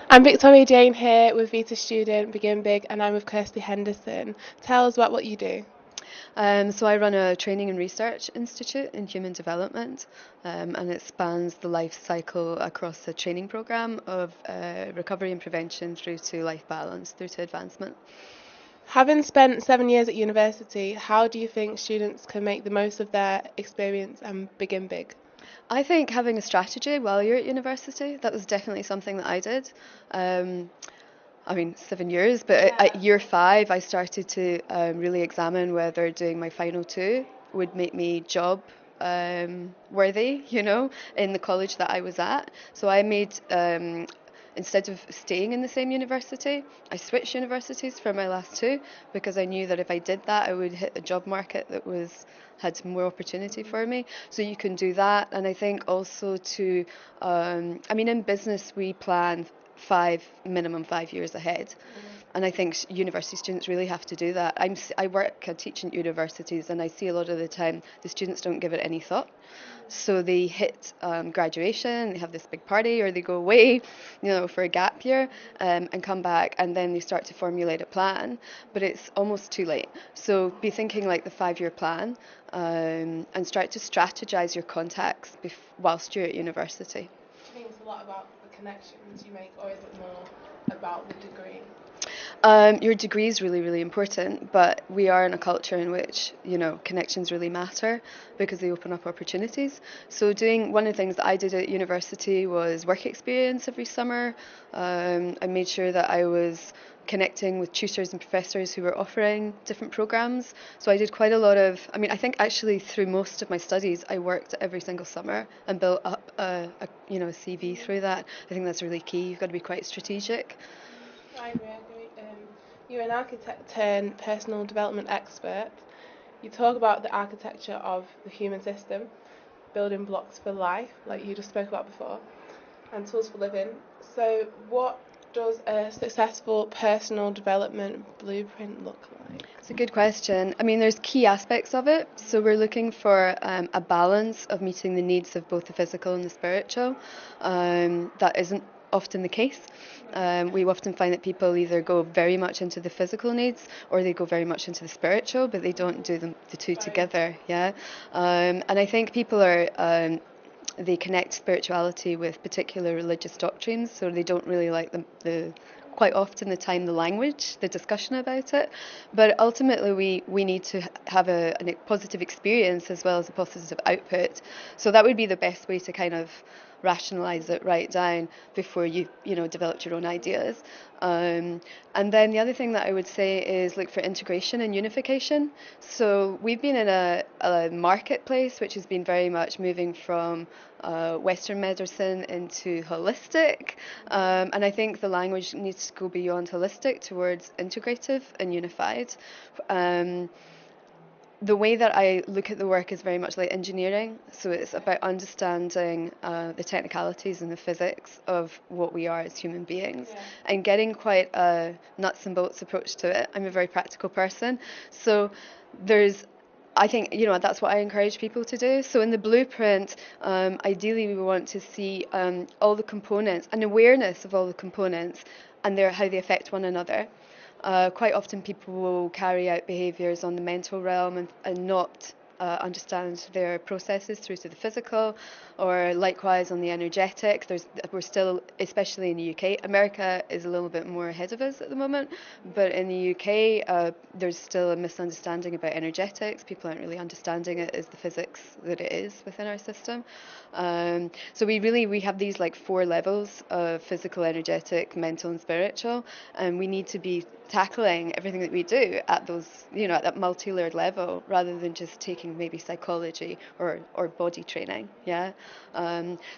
I'm Victoria Jane here with Vita Student Begin Big, and I'm with Kirsty Henderson. Tell us about what you do. So I run a training and research institute in human development, and it spans the life cycle across a training program of recovery and prevention through to life balance, through to advancement. Having spent 7 years at university, how do you think students can make the most of their experience and begin big? I think having a strategy while you're at university, that was definitely something that I did. Um, 7 years, but at year five, I started to really examine whether doing my final two would make me job worthy, in the college that I was at. So I made, instead of staying in the same university, I switched universities for my last two because I knew that if I did that, I would hit a job market that had more opportunity for me. So you can do that. And I think also in business, we plan minimum 5 years ahead. And I think university students really have to do that. I work teaching at universities, and I see a lot of the time the students don't give it any thought. So they hit graduation, they have this big party, or they go away, for a gap year, and come back, and then they start to formulate a plan. But it's almost too late. So be thinking like the 5 year plan, and start to strategize your contacts whilst you're at university. Do you think it's a lot about the connections you make, or is it more about the degree? Your degree is really, really important, but we are in a culture in which, connections really matter because they open up opportunities. So one of the things that I did at university was work experience every summer. I made sure that I was connecting with tutors and professors who were offering different programs. So I did quite a lot I think actually through most of my studies, I worked every single summer and built up a CV through that. I think that's really key. You've got to be quite strategic. I agree. You're an architect and personal development expert. You talk about the architecture of the human system, building blocks for life, like you just spoke about before, and tools for living. So, what does a successful personal development blueprint look like? It's a good question. There's key aspects of it. So we're looking for a balance of meeting the needs of both the physical and the spiritual. That isn't often the case. We often find that people either go very much into the physical needs or they go very much into the spiritual, but they don't do the two together. Yeah, and I think people they connect spirituality with particular religious doctrines, so they don't really like the quite often the language, the discussion about it. But ultimately, we need to have a positive experience as well as a positive output. So that would be the best way to kind of rationalize it right down before you developed your own ideas. And then the other thing that I would say is look for integration and unification. So we've been in a marketplace which has been very much moving from Western medicine into holistic. And I think the language needs to go beyond holistic towards integrative and unified. Um, the way that I look at the work is very much like engineering. So it's about understanding the technicalities and the physics of what we are as human beings, and getting quite a nuts and bolts approach to it. I'm a very practical person. So I think, that's what I encourage people to do. So in the blueprint, ideally we want to see all the components, an awareness of all the components and how they affect one another. Quite often people will carry out behaviours on the mental realm and not understand their processes through to the physical, or likewise on the energetic. We're still, especially in the UK, America is a little bit more ahead of us at the moment, but in the UK there's still a misunderstanding about energetics. People aren't really understanding it as the physics that it is within our system. So we have these like 4 levels of physical, energetic, mental and spiritual, and we need to be tackling everything that we do at those, at that multi-layered level, rather than just taking maybe psychology or body training. Yeah.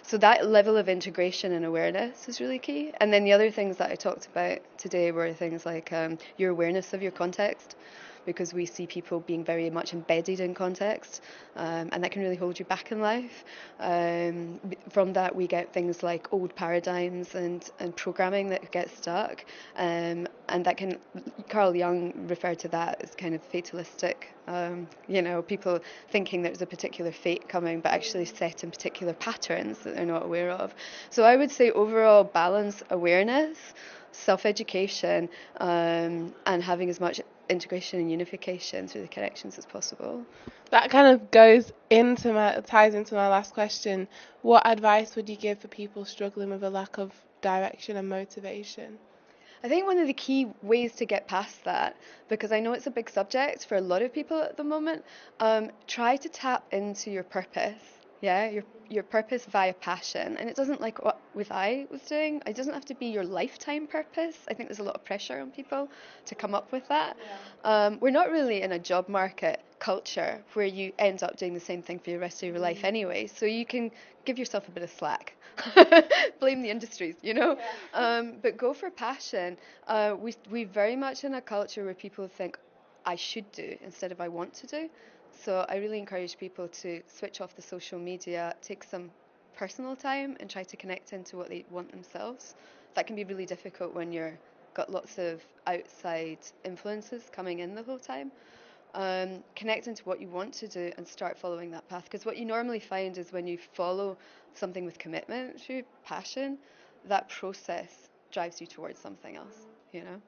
So that level of integration and awareness is really key. And then the other things that I talked about today were things like your awareness of your context. because we see people being very much embedded in context, and that can really hold you back in life. From that, we get things like old paradigms and programming that get stuck, and that can, Carl Jung referred to that as kind of fatalistic, people thinking there's a particular fate coming, but actually set in particular patterns that they're not aware of. So I would say overall balance, awareness, self-education, and having as much integration and unification through the connections as possible. That kind of ties into my last question. What advice would you give for people struggling with a lack of direction and motivation? I think one of the key ways to get past that, because I know it's a big subject for a lot of people at the moment, try to tap into your purpose. Yeah, your purpose via passion. And it doesn't, like what with I was doing, it doesn't have to be your lifetime purpose. I think there's a lot of pressure on people to come up with that. Yeah. We're not really in a job market culture where you end up doing the same thing for the rest of your life anyway. So you can give yourself a bit of slack. Blame the industries, you know. Yeah. But go for passion. We very much in a culture where people think I should do instead of I want to do. So I really encourage people to switch off the social media, take some personal time, and try to connect into what they want themselves. That can be really difficult when you're got lots of outside influences coming in the whole time. Connect into what you want to do and start following that path. Because what you normally find is when you follow something with commitment through passion, that process drives you towards something else, you know.